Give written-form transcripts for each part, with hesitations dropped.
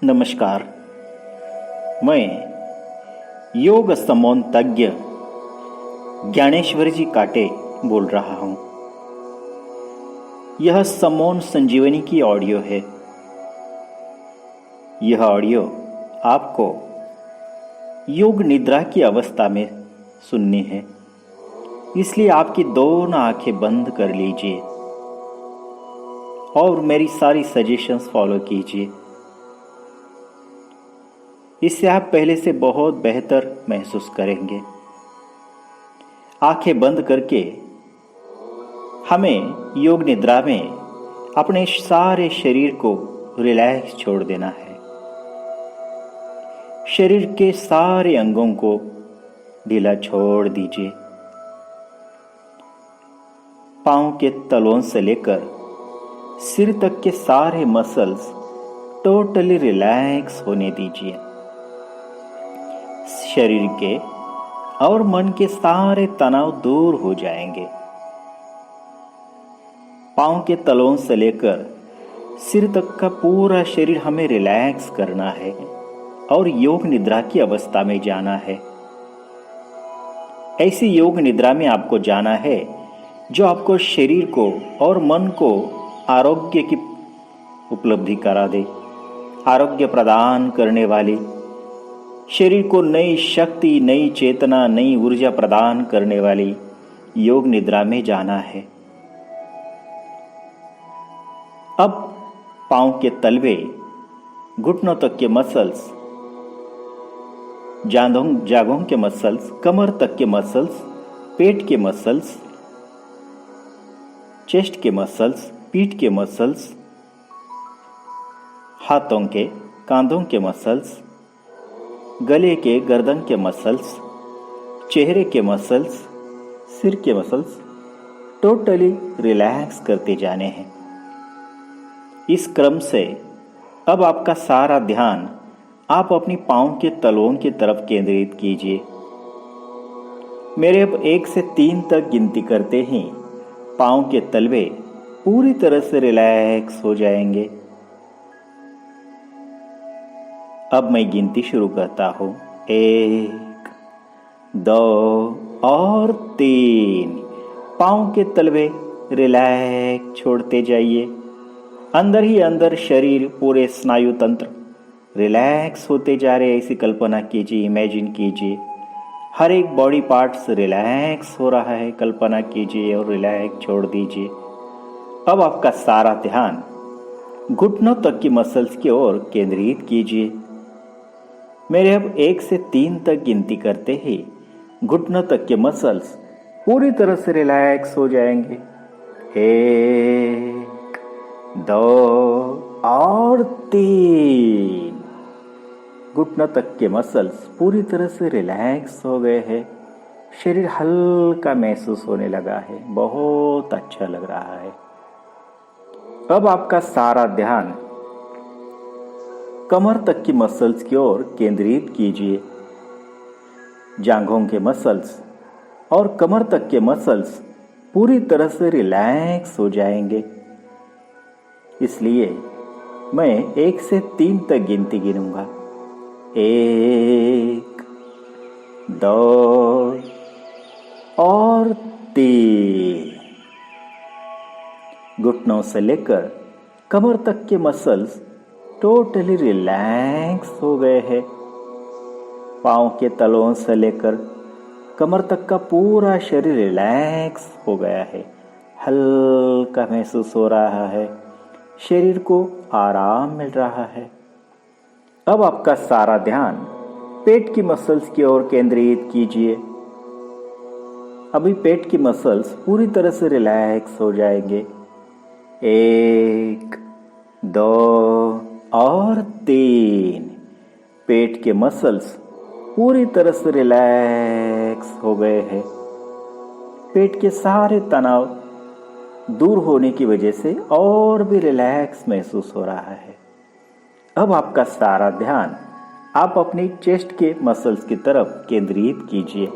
नमस्कार। मैं योग समोन तज्ञ ज्ञानेश्वर जी काटे बोल रहा हूं। यह समोन संजीवनी की ऑडियो है। यह ऑडियो आपको योग निद्रा की अवस्था में सुननी है, इसलिए आपकी दोनों आंखें बंद कर लीजिए और मेरी सारी सजेशंस फॉलो कीजिए। इससे आप पहले से बहुत बेहतर महसूस करेंगे। आंखें बंद करके हमें योग निद्रा में अपने सारे शरीर को रिलैक्स छोड़ देना है। शरीर के सारे अंगों को ढीला छोड़ दीजिए। पांव के तलों से लेकर सिर तक के सारे मसल्स टोटली रिलैक्स होने दीजिए। शरीर के और मन के सारे तनाव दूर हो जाएंगे। पांव के तलों से लेकर सिर तक का पूरा शरीर हमें रिलैक्स करना है और योग निद्रा की अवस्था में जाना है। ऐसी योग निद्रा में आपको जाना है जो आपको शरीर को और मन को आरोग्य की उपलब्धि करा दे, आरोग्य प्रदान करने वाली, शरीर को नई शक्ति, नई चेतना, नई ऊर्जा प्रदान करने वाली योग निद्रा में जाना है। अब पांव के तलवे, घुटनों तक के मसल्स, जांघों के मसल्स, कमर तक के मसल्स, पेट के मसल्स, चेस्ट के मसल्स, पीठ के मसल्स, हाथों के, कांधों के मसल्स, गले के, गर्दन के मसल्स, चेहरे के मसल्स, सिर के मसल्स टोटली रिलैक्स करते जाने हैं। इस क्रम से अब आपका सारा ध्यान आप अपनी पांव के तलों की तरफ केंद्रित कीजिए। मेरे अब 1 से 3 तक गिनती करते ही पांव के तलवे पूरी तरह से रिलैक्स हो जाएंगे। अब मैं गिनती शुरू करता हूं। 1, 2 और 3। पांव के तलवे रिलैक्स छोड़ते जाइए। अंदर ही अंदर शरीर, पूरे स्नायु तंत्र रिलैक्स होते जा रहे, ऐसी कल्पना कीजिए, इमेजिन कीजिए। हर एक बॉडी पार्ट्स रिलैक्स हो रहा है, कल्पना कीजिए और रिलैक्स छोड़ दीजिए। अब आपका सारा ध्यान घुटनों तक की मसल्स की ओर केंद्रित कीजिए। मेरे अब 1 से 3 तक गिनती करते ही घुटनों तक के मसल्स पूरी तरह से रिलैक्स हो जाएंगे। 1, 2 और 3। घुटनों तक के मसल्स पूरी तरह से रिलैक्स हो गए हैं। शरीर हल्का महसूस होने लगा है, बहुत अच्छा लग रहा है। अब आपका सारा ध्यान कमर तक की मसल्स की ओर केंद्रित कीजिए। जांघों के मसल्स और कमर तक के मसल्स पूरी तरह से रिलैक्स हो जाएंगे। इसलिए मैं 1 से 3 तक गिनती गिनूंगा। 1, 2 और 3। घुटनों से लेकर कमर तक के मसल्स टोटली रिलैक्स हो गए हैं। पांव के तलों से लेकर कमर तक का पूरा शरीर रिलैक्स हो गया है, हल्का महसूस हो रहा है, शरीर को आराम मिल रहा है। अब आपका सारा ध्यान पेट की मसल्स की ओर केंद्रित कीजिए। अभी पेट की मसल्स पूरी तरह से रिलैक्स हो जाएंगे। 1, 2 और 3। पेट के मसल्स पूरी तरह से रिलैक्स हो गए हैं। पेट के सारे तनाव दूर होने की वजह से और भी रिलैक्स महसूस हो रहा है। अब आपका सारा ध्यान आप अपनी चेस्ट के मसल्स की तरफ केंद्रित कीजिए।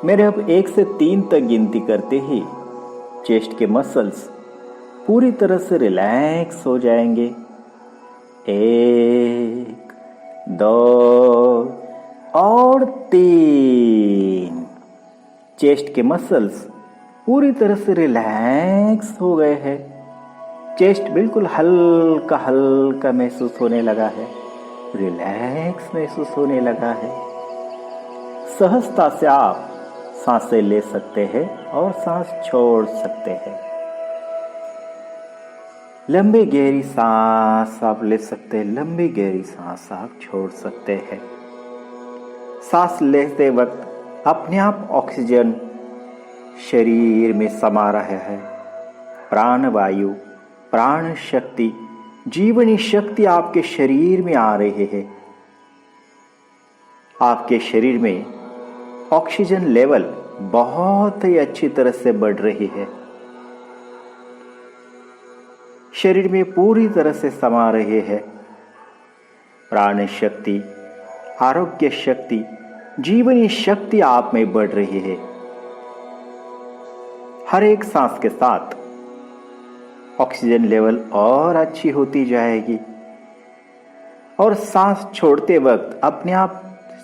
मेरे अब 1 से 3 तक गिनती करते ही चेस्ट के मसल्स पूरी तरह से रिलैक्स हो जाएंगे। 1 2 और 3। चेस्ट के मसल्स पूरी तरह से रिलैक्स हो गए हैं। चेस्ट बिल्कुल हल्का हल्का महसूस होने लगा है, रिलैक्स महसूस होने लगा है। सहजता से आप सांसें ले सकते हैं और सांस छोड़ सकते हैं। लंबी गहरी सांस आप ले सकते हैं, लंबी गहरी सांस आप छोड़ सकते हैं। सांस लेते वक्त अपने आप ऑक्सीजन शरीर में समा रहा है। प्राण वायु, प्राण शक्ति, जीवनी शक्ति आपके शरीर में आ रही है। आपके शरीर में ऑक्सीजन लेवल बहुत ही अच्छी तरह से बढ़ रही है। शरीर में पूरी तरह से समा रहे हैं। प्राण शक्ति, आरोग्य शक्ति, जीवनी शक्ति आप में बढ़ रही है। हर एक सांस के साथ ऑक्सीजन लेवल और अच्छी होती जाएगी और सांस छोड़ते वक्त अपने आप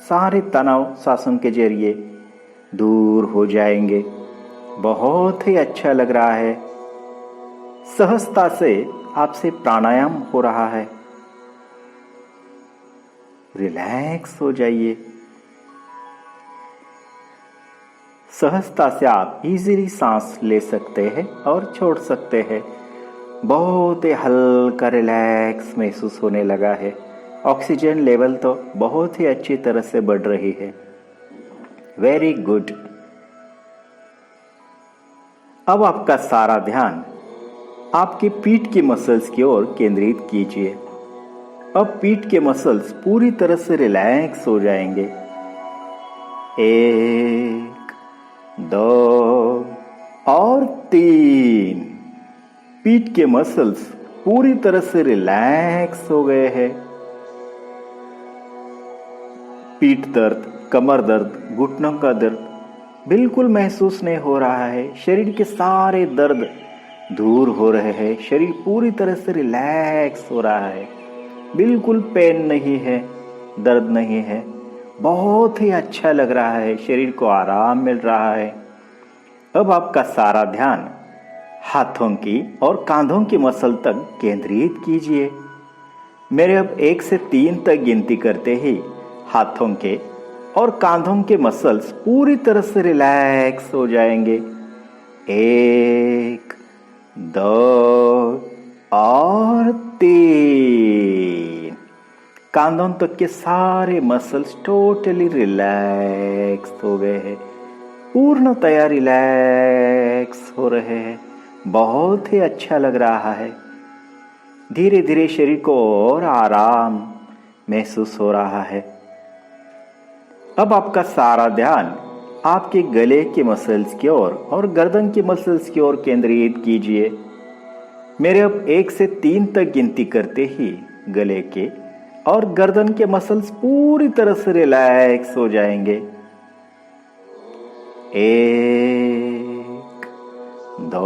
सारे तनाव सांसों के जरिए दूर हो जाएंगे। बहुत ही अच्छा लग रहा है। सहजता से आपसे प्राणायाम हो रहा है। रिलैक्स हो जाइए। सहजता से आप इजीली सांस ले सकते हैं और छोड़ सकते हैं। बहुत ही हल्का रिलैक्स महसूस होने लगा है। ऑक्सीजन लेवल तो बहुत ही अच्छी तरह से बढ़ रही है। Very good. अब आपका सारा ध्यान आपके पीठ की मसल्स की ओर केंद्रित कीजिए। अब पीठ के मसल्स पूरी तरह से रिलैक्स हो जाएंगे। 1 2 और 3। पीठ के मसल्स पूरी तरह से रिलैक्स हो गए हैं। पीठ दर्द, कमर दर्द, घुटनों का दर्द बिल्कुल महसूस नहीं हो रहा है। शरीर के सारे दर्द दूर हो रहे हैं। शरीर पूरी तरह से रिलैक्स हो रहा है। बिल्कुल पेन नहीं है, दर्द नहीं है। बहुत ही अच्छा लग रहा है। शरीर को आराम मिल रहा है। अब आपका सारा ध्यान हाथों की और कांधों की मसल तक केंद्रित कीजिए। मेरे अब 1 से 3 तक गिनती करते ही हाथों के और कांधों के मसल्स पूरी तरह से रिलैक्स हो जाएंगे। 1 2 और 3। कांधों तक के सारे मसल्स टोटली रिलैक्स हो गए हैं। पूर्णतया रिलैक्स हो रहे हैं। बहुत ही अच्छा लग रहा है। धीरे धीरे शरीर को और आराम महसूस हो रहा है। अब आपका सारा ध्यान आपके गले के मसल्स की ओर और गर्दन के मसल्स की ओर केंद्रित कीजिए। मेरे अब 1 से 3 तक गिनती करते ही गले के और गर्दन के मसल्स पूरी तरह से रिलैक्स हो जाएंगे। 1 2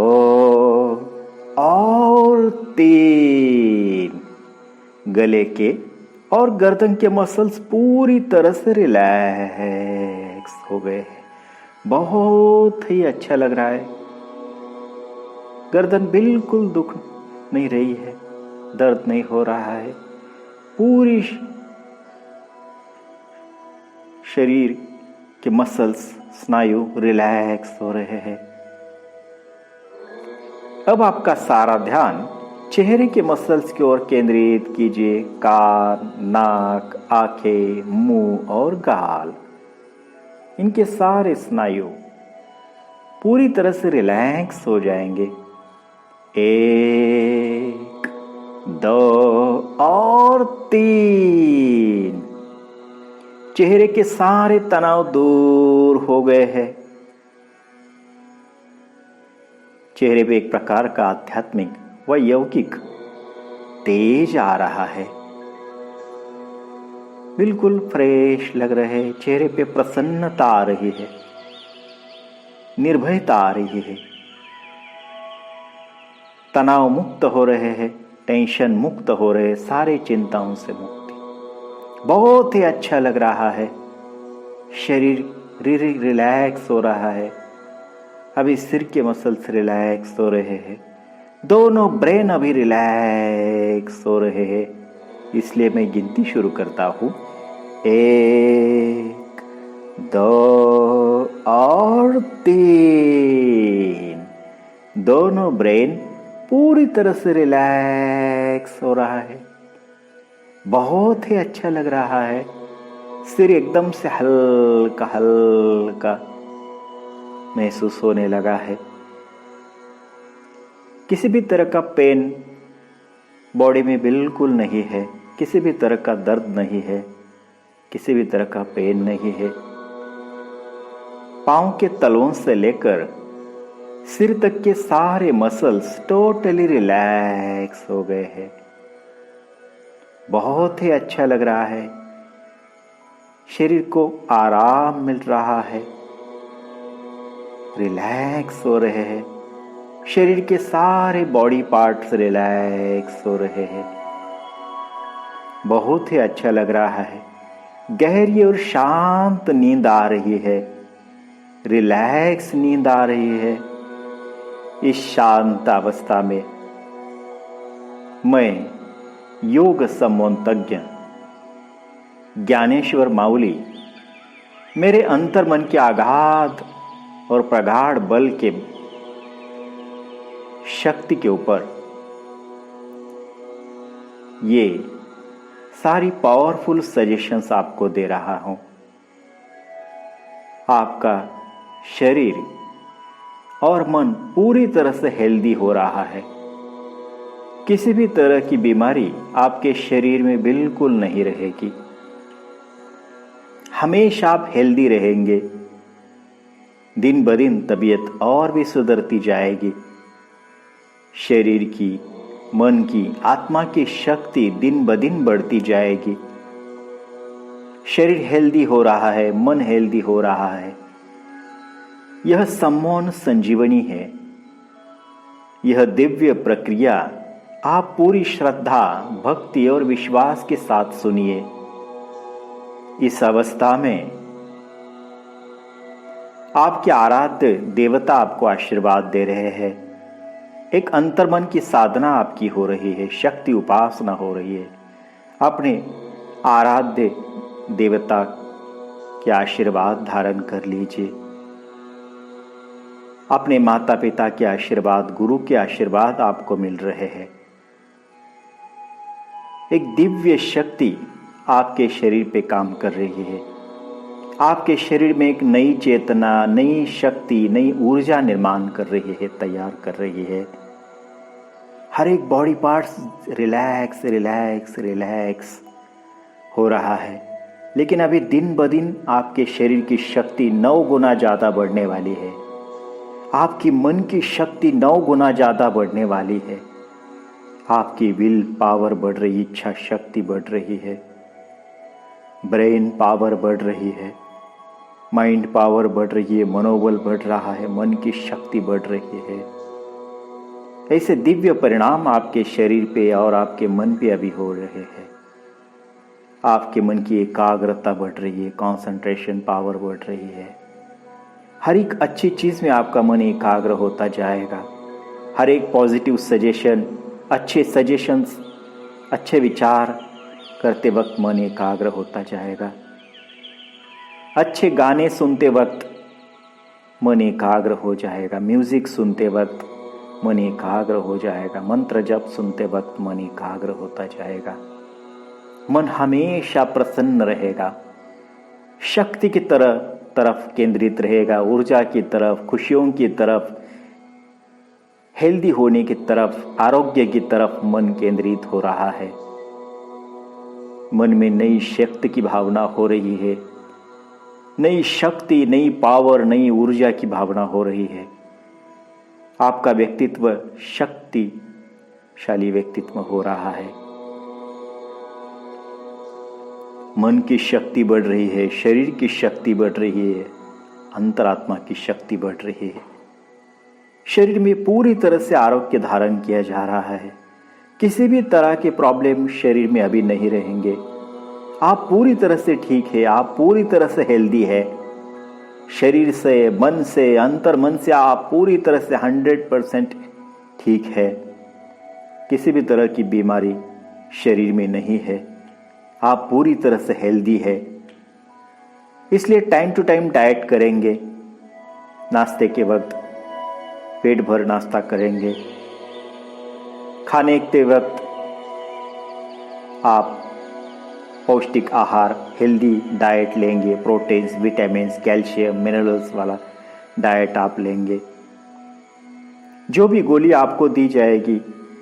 और 3। गले के और गर्दन के मसल्स पूरी तरह से रिलैक्स हो गए हैं। बहुत ही अच्छा लग रहा है। गर्दन बिल्कुल दुख नहीं रही है, दर्द नहीं हो रहा है। पूरी शरीर के मसल्स, स्नायु रिलैक्स हो रहे हैं। अब आपका सारा ध्यान चेहरे के मसल्स की ओर केंद्रित कीजिए। कान, नाक, आंखें, मुंह और गाल, इनके सारे स्नायु पूरी तरह से रिलैक्स हो जाएंगे। 1 2 और 3। चेहरे के सारे तनाव दूर हो गए हैं। चेहरे पे एक प्रकार का आध्यात्मिक व यौगिक तेज आ रहा है। बिल्कुल फ्रेश लग रहे। चेहरे पे प्रसन्नता आ रही है, निर्भयता आ रही है। तनाव मुक्त हो रहे हैं। टेंशन मुक्त हो रहे, सारे चिंताओं से मुक्ति। बहुत ही अच्छा लग रहा है, शरीर रिलैक्स हो रहा है। अभी सिर के मसल्स रिलैक्स हो रहे हैं, दोनों ब्रेन अभी रिलैक्स हो रहे हैं। इसलिए मैं गिनती शुरू करता हूँ, 1, 2 और 3। दोनों ब्रेन पूरी तरह से रिलैक्स हो रहा है, बहुत ही अच्छा लग रहा है। सिर एकदम से हल्का हल्का महसूस होने लगा है। किसी भी तरह का पेन बॉडी में बिल्कुल नहीं है, किसी भी तरह का दर्द नहीं है, किसी भी तरह का पेन नहीं है। पांव के तलवों से लेकर सिर तक के सारे मसल्स टोटली रिलैक्स हो गए हैं। बहुत ही अच्छा लग रहा है, शरीर को आराम मिल रहा है, रिलैक्स हो रहे हैं। शरीर के सारे बॉडी पार्ट्स रिलैक्स हो रहे हैं, बहुत ही अच्छा लग रहा है। गहरी और शांत नींद आ रही है, रिलैक्स नींद आ रही है। इस शांत अवस्था में मैं योग संमोहनतज्ञ ज्ञानेश्वर माउली मेरे अंतर्मन के आगाध और प्रगाढ़ बल के शक्ति के ऊपर ये सारी पावरफुल सजेशंस आपको दे रहा हूं। आपका शरीर और मन पूरी तरह से हेल्दी हो रहा है। किसी भी तरह की बीमारी आपके शरीर में बिल्कुल नहीं रहेगी। हमेशा आप हेल्दी रहेंगे। दिन ब दिन तबीयत और भी सुधरती जाएगी। शरीर की, मन की, आत्मा की शक्ति दिन ब दिन बढ़ती जाएगी। शरीर हेल्दी हो रहा है, मन हेल्दी हो रहा है। यह सम्मोहन संजीवनी है। यह दिव्य प्रक्रिया आप पूरी श्रद्धा, भक्ति और विश्वास के साथ सुनिए। इस अवस्था में आपके आराध्य देवता आपको आशीर्वाद दे रहे हैं। एक अंतर्मन की साधना आपकी हो रही है, शक्ति उपासना हो रही है। अपने आराध्य देवता के आशीर्वाद धारण कर लीजिए। अपने माता पिता के आशीर्वाद, गुरु के आशीर्वाद आपको मिल रहे हैं। एक दिव्य शक्ति आपके शरीर पे काम कर रही है। आपके शरीर में एक नई चेतना, नई शक्ति, नई ऊर्जा निर्माण कर रही है, तैयार कर रही है। हर एक body parts relax relax relax हो रहा है। लेकिन अभी दिन ब दिन आपके शरीर की शक्ति 9 गुना ज़्यादा बढ़ने वाली है। आपकी मन की शक्ति 9 गुना ज़्यादा बढ़ने वाली है। आपकी विल पावर बढ़ रही, इच्छा शक्ति बढ़ रही है, ब्रेन पावर बढ़ रही है, माइंड पावर बढ़ रही है, मनोबल बढ़ रहा है, मन की शक्ति बढ़ रही है। ऐसे दिव्य परिणाम आपके शरीर पे और आपके मन पे अभी हो रहे हैं। आपके मन की एकाग्रता बढ़ रही है, कंसंट्रेशन पावर बढ़ रही है। हर एक अच्छी चीज़ में आपका मन एकाग्र होता जाएगा। हर एक पॉजिटिव सजेशन, अच्छे सजेशंस, अच्छे विचार करते वक्त मन एकाग्र होता जाएगा। अच्छे गाने सुनते वक्त मन एकाग्र हो जाएगा। म्यूजिक सुनते वक्त मन एकाग्र हो जाएगा। मंत्र जप सुनते वक्त मन एकाग्र होता जाएगा। मन हमेशा प्रसन्न रहेगा, शक्ति की तरफ केंद्रित रहेगा, ऊर्जा की तरफ, खुशियों की तरफ, हेल्दी होने की तरफ, आरोग्य की तरफ मन केंद्रित हो रहा है। मन में नई शक्ति की भावना हो रही है, नई शक्ति, नई पावर, नई ऊर्जा की भावना हो रही है। आपका व्यक्तित्व शक्तिशाली व्यक्तित्व हो रहा है। मन की शक्ति बढ़ रही है, शरीर की शक्ति बढ़ रही है, अंतरात्मा की शक्ति बढ़ रही है। शरीर में पूरी तरह से आरोग्य धारण किया जा रहा है। किसी भी तरह के प्रॉब्लम शरीर में अभी नहीं रहेंगे। आप पूरी तरह से ठीक है, आप पूरी तरह से हेल्दी है। शरीर से, मन से, अंतर मन से आप पूरी तरह से 100% ठीक है। किसी भी तरह की बीमारी शरीर में नहीं है। आप पूरी तरह से हेल्दी है। इसलिए टाइम टू टाइम डाइट करेंगे। नाश्ते के वक्त पेट भर नाश्ता करेंगे। खाने के वक्त आप पौष्टिक आहार, हेल्दी डाइट लेंगे। प्रोटीन्स, विटामिन्स, कैल्शियम, मिनरल्स वाला डाइट आप लेंगे। जो भी गोली आपको दी जाएगी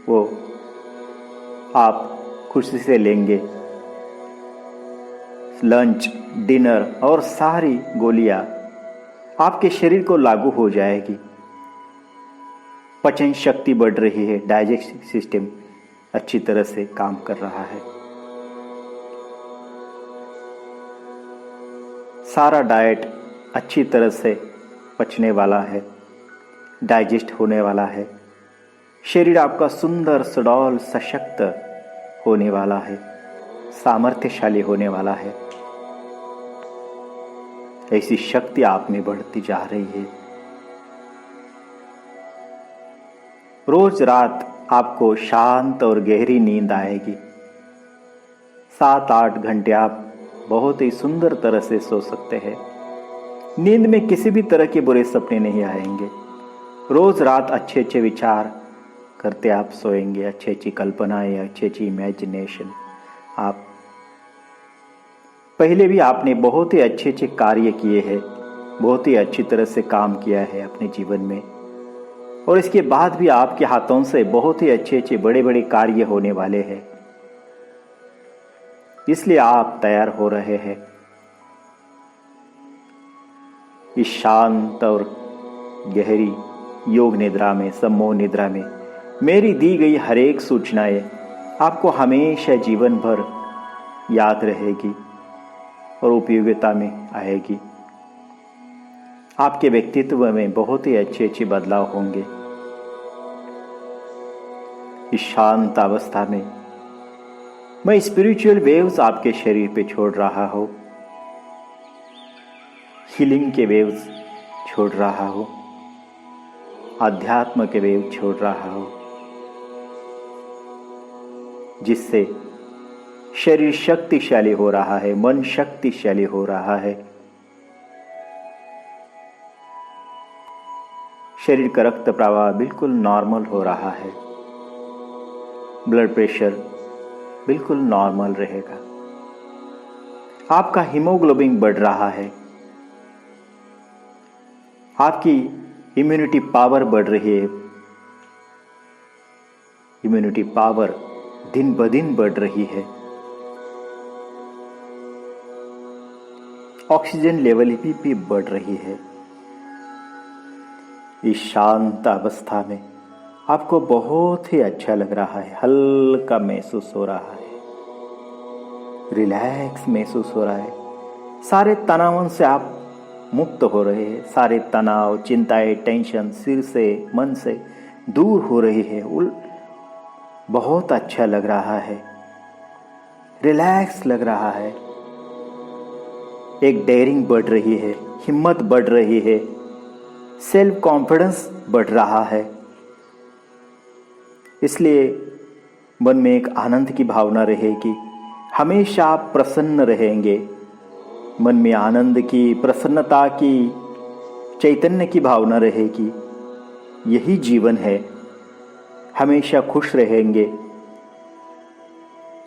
वो आप खुशी से लेंगे। लंच, डिनर और सारी गोलियां आपके शरीर को लागू हो जाएगी। पाचन शक्ति बढ़ रही है, डाइजेस्टिव सिस्टम अच्छी तरह से काम कर रहा है। सारा डाइट अच्छी तरह से पचने वाला है, डाइजेस्ट होने वाला है। शरीर आपका सुंदर, सुडौल, सशक्त होने वाला है, सामर्थ्यशाली होने वाला है। ऐसी शक्ति आप में बढ़ती जा रही है। रोज रात आपको शांत और गहरी नींद आएगी। 7-8 घंटे आप बहुत ही सुंदर तरह से सो सकते हैं। नींद में किसी भी तरह के बुरे सपने नहीं आएंगे। रोज रात अच्छे अच्छे विचार करते आप सोएंगे, अच्छी अच्छी कल्पनाएं, अच्छी अच्छी इमेजिनेशन। आप पहले भी आपने बहुत ही अच्छे अच्छे कार्य किए हैं, बहुत ही अच्छी तरह से काम किया है अपने जीवन में, और इसके बाद भी आपके हाथों से बहुत ही अच्छे अच्छे बड़े बड़े कार्य होने वाले हैं। इसलिए आप तैयार हो रहे हैं। इस शांत और गहरी योग निद्रा में, सम्मोह निद्रा में मेरी दी गई हर एक सूचनाएं आपको हमेशा जीवन भर याद रहेगी और उपयोगिता में आएगी। आपके व्यक्तित्व में बहुत ही अच्छे अच्छे बदलाव होंगे। इस शांत अवस्था में मैं स्पिरिचुअल वेव्स आपके शरीर पे छोड़ रहा हूं, हीलिंग के वेव्स छोड़ रहा हूं, अध्यात्म के वेव छोड़ रहा हूं, जिससे शरीर शक्तिशाली हो रहा है, मन शक्तिशाली हो रहा है। शरीर का रक्त प्रवाह बिल्कुल नॉर्मल हो रहा है। ब्लड प्रेशर बिल्कुल नॉर्मल रहेगा। आपका हीमोग्लोबिन बढ़ रहा है। आपकी इम्यूनिटी पावर बढ़ रही है। इम्यूनिटी पावर दिन ब दिन बढ़ रही है। ऑक्सीजन लेवल भी बढ़ रही है। इस शांत अवस्था में आपको बहुत ही अच्छा लग रहा है, हल्का महसूस हो रहा है, रिलैक्स महसूस हो रहा है। सारे तनावों से आप मुक्त हो रहे हैं। सारे तनाव, चिंताएं, टेंशन सिर से, मन से दूर हो रही है। बहुत अच्छा लग रहा है, रिलैक्स लग रहा है। एक डेयरिंग बढ़ रही है, हिम्मत बढ़ रही है, सेल्फ कॉन्फिडेंस बढ़ रहा है। इसलिए मन में एक आनंद की भावना रहेगी। हमेशा आप प्रसन्न रहेंगे। मन में आनंद की, प्रसन्नता की, चैतन्य की भावना रहेगी। यही जीवन है। हमेशा खुश रहेंगे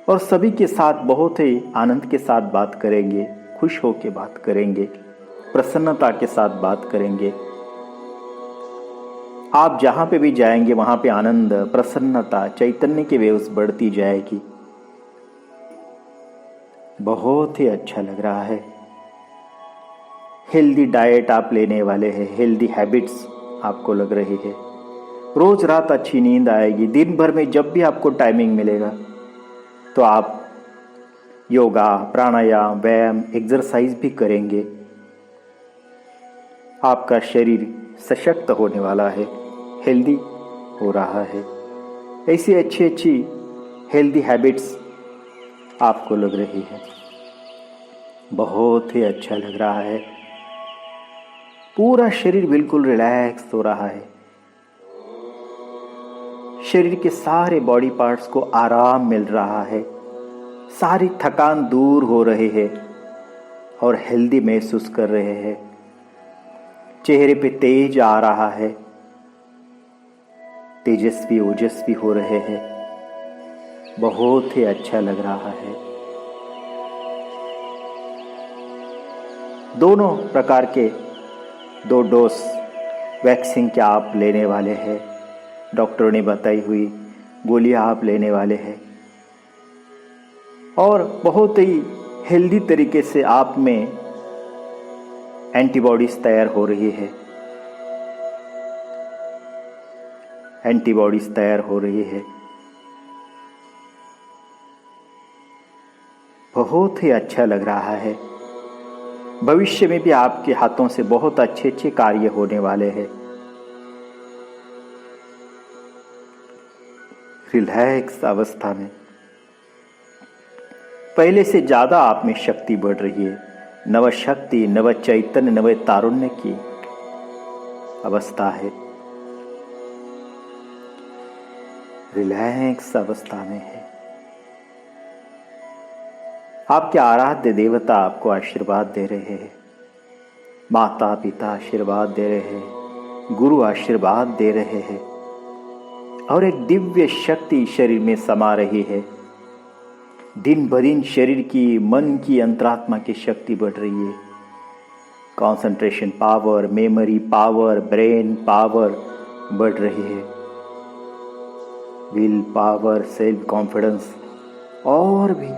और सभी के साथ बहुत ही आनंद के साथ बात करेंगे, खुश होकर बात करेंगे, प्रसन्नता के साथ बात करेंगे। आप जहां पे भी जाएंगे वहां पे आनंद, प्रसन्नता, चैतन्य की वेव्स बढ़ती जाएगी। बहुत ही अच्छा लग रहा है। हेल्दी डाइट आप लेने वाले हैं, हेल्दी हैबिट्स आपको लग रही है। रोज रात अच्छी नींद आएगी। दिन भर में जब भी आपको टाइमिंग मिलेगा तो आप योगा, प्राणायाम, व्यायाम, एक्सरसाइज भी करेंगे। आपका शरीर सशक्त होने वाला है, हेल्दी हो रहा है। ऐसी अच्छी अच्छी हेल्दी हैबिट्स आपको लग रही है। बहुत ही अच्छा लग रहा है। पूरा शरीर बिल्कुल रिलैक्स हो रहा है। शरीर के सारे बॉडी पार्ट्स को आराम मिल रहा है। सारी थकान दूर हो रही है और हेल्दी महसूस कर रहे हैं। चेहरे पे तेज आ रहा है, तेजस्वी ओजस्वी हो रहे हैं। बहुत ही अच्छा लग रहा है। दोनों प्रकार के 2 डोज वैक्सीन के आप लेने वाले हैं। डॉक्टरों ने बताई हुई गोलियां आप लेने वाले हैं और बहुत ही हेल्दी तरीके से आप में एंटीबॉडीज तैयार हो रही है। एंटीबॉडीज तैयार हो रही है। बहुत ही अच्छा लग रहा है। भविष्य में भी आपके हाथों से बहुत अच्छे अच्छे कार्य होने वाले हैं। रिलैक्स अवस्था में पहले से ज्यादा आप में शक्ति बढ़ रही है। नव शक्ति, नव चैतन्य, नव तारुण्य की अवस्था है। रिलैक्स अवस्था में है। आपके आराध्य देवता आपको आशीर्वाद दे रहे हैं। माता पिता आशीर्वाद दे रहे हैं। गुरु आशीर्वाद दे रहे हैं और एक दिव्य शक्ति शरीर में समा रही है। दिन ब दिन शरीर की, मन की, अंतरात्मा की शक्ति बढ़ रही है। Concentration power, memory power, brain power बढ़ रही है। विल पावर, सेल्फ कॉन्फिडेंस और भी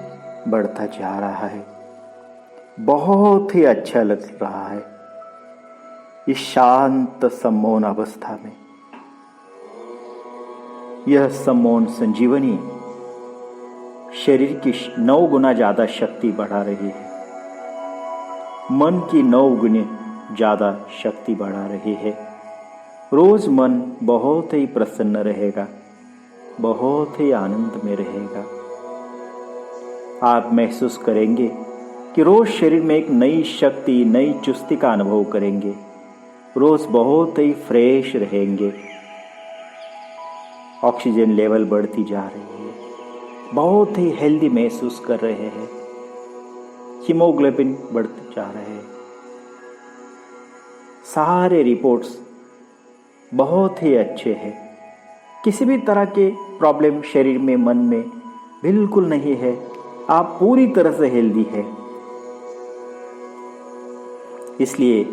बढ़ता जा रहा है। बहुत ही अच्छा लग रहा है इस शांत सम्मोहन अवस्था में। यह सम्मोहन संजीवनी शरीर की 9 गुना ज्यादा शक्ति बढ़ा रही है। मन की 9 गुने ज्यादा शक्ति बढ़ा रही है। रोज मन बहुत ही प्रसन्न रहेगा, बहुत ही आनंद में रहेगा। आप महसूस करेंगे कि रोज शरीर में एक नई शक्ति, नई चुस्ती का अनुभव करेंगे। रोज बहुत ही फ्रेश रहेंगे। ऑक्सीजन लेवल बढ़ती जा रही है। बहुत ही हेल्दी महसूस कर रहे हैं। हीमोग्लोबिन बढ़ते जा रहे हैं। सारे रिपोर्ट्स बहुत ही अच्छे हैं। किसी भी तरह के प्रॉब्लम शरीर में, मन में बिल्कुल नहीं है। आप पूरी तरह से हेल्दी है। इसलिए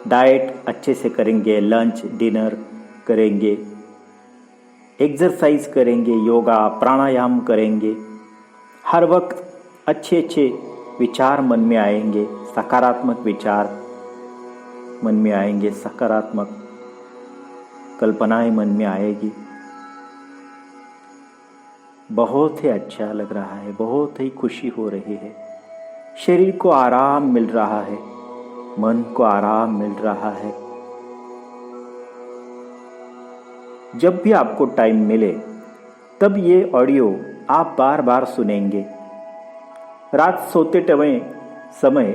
डाइट अच्छे से करेंगे, लंच डिनर करेंगे, एक्सरसाइज करेंगे, योगा प्राणायाम करेंगे। हर वक्त अच्छे अच्छे विचार मन में आएंगे, सकारात्मक विचार मन में आएंगे, सकारात्मक कल्पनाएं मन में आएगी। बहुत ही अच्छा लग रहा है। बहुत ही खुशी हो रही है। शरीर को आराम मिल रहा है, मन को आराम मिल रहा है। जब भी आपको टाइम मिले तब ये ऑडियो आप बार बार सुनेंगे। रात सोते समय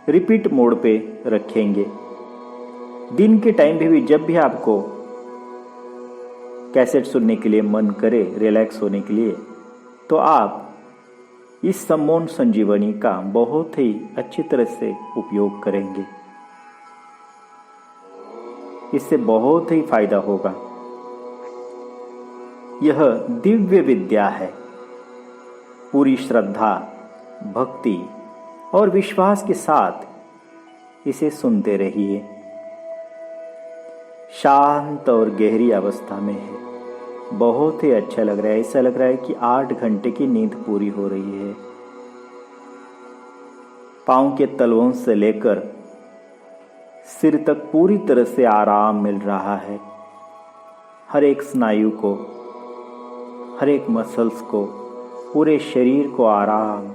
रिपीट मोड पे रखेंगे। दिन के टाइम भी जब भी आपको कैसेट सुनने के लिए मन करे, रिलैक्स होने के लिए, तो आप इस सम्मोहन संजीवनी का बहुत ही अच्छी तरह से उपयोग करेंगे। इससे बहुत ही फायदा होगा। यह दिव्य विद्या है। पूरी श्रद्धा, भक्ति और विश्वास के साथ इसे सुनते रहिए। शांत और गहरी अवस्था में है। बहुत ही अच्छा लग रहा है। ऐसा लग रहा है कि 8 घंटे की नींद पूरी हो रही है। पांव के तलवों से लेकर सिर तक पूरी तरह से आराम मिल रहा है। हर एक स्नायु को, हर एक मसल्स को, पूरे शरीर को आराम,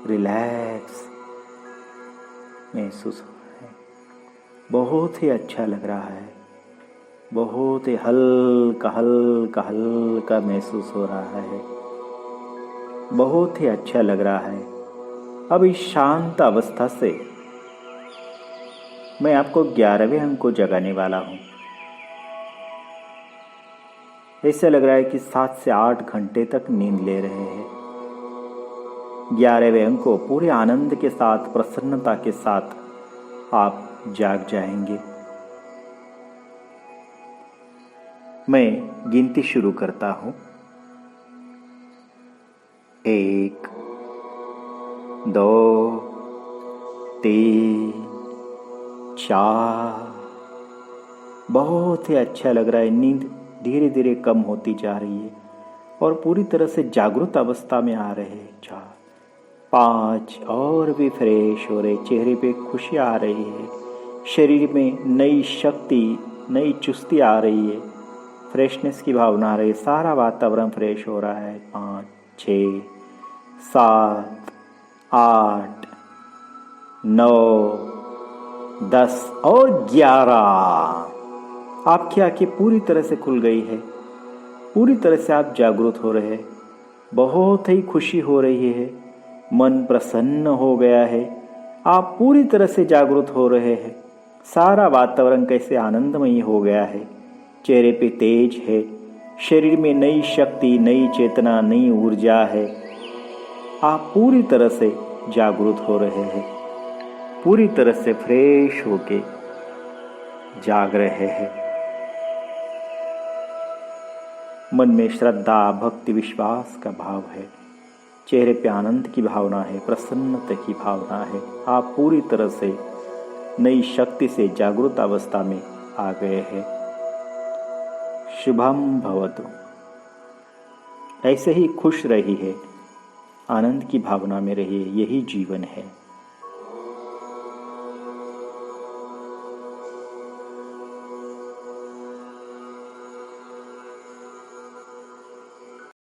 रिलैक्स महसूस हो रहा है। बहुत ही अच्छा लग रहा है। बहुत ही हल्का हल्का हल्का हल्का महसूस हो रहा है। बहुत ही अच्छा लग रहा है। अब इस शांत अवस्था से मैं आपको 11वें अंक को जगाने वाला हूँ। ऐसा लग रहा है कि 7 से 8 घंटे तक नींद ले रहे हैं। 11वें अंक को पूरे आनंद के साथ, प्रसन्नता के साथ आप जाग जाएंगे। मैं गिनती शुरू करता हूँ। 1 2 3 4। बहुत ही अच्छा लग रहा है। नींद धीरे धीरे कम होती जा रही है और पूरी तरह से जागृत अवस्था में आ रहे हैं। 4 5 और भी फ्रेश हो रहे। चेहरे पे खुशी आ रही है। शरीर में नई शक्ति, नई चुस्ती आ रही है। फ्रेशनेस की भावना आ रही है। सारा वातावरण फ्रेश हो रहा है। 5 6 7 8 9 10 और 11। आपकी आंखें पूरी तरह से खुल गई है। पूरी तरह से आप जागरूक हो रहे हैं। बहुत ही खुशी हो रही है। मन प्रसन्न हो गया है। आप पूरी तरह से जागरूक हो रहे हैं। सारा वातावरण कैसे आनंदमयी हो गया है। चेहरे पे तेज है। शरीर में नई शक्ति, नई चेतना, नई ऊर्जा है। आप पूरी तरह से जागरूक हो रहे हैं। पूरी तरह से फ्रेश होके जाग रहे हैं। मन में श्रद्धा, भक्ति, विश्वास का भाव है। चेहरे पे आनंद की भावना है, प्रसन्नता की भावना है। आप पूरी तरह से नई शक्ति से जागृत अवस्था में आ गए हैं। शुभम भवतु। ऐसे ही खुश रहिए, आनंद की भावना में रहिए। यही जीवन है।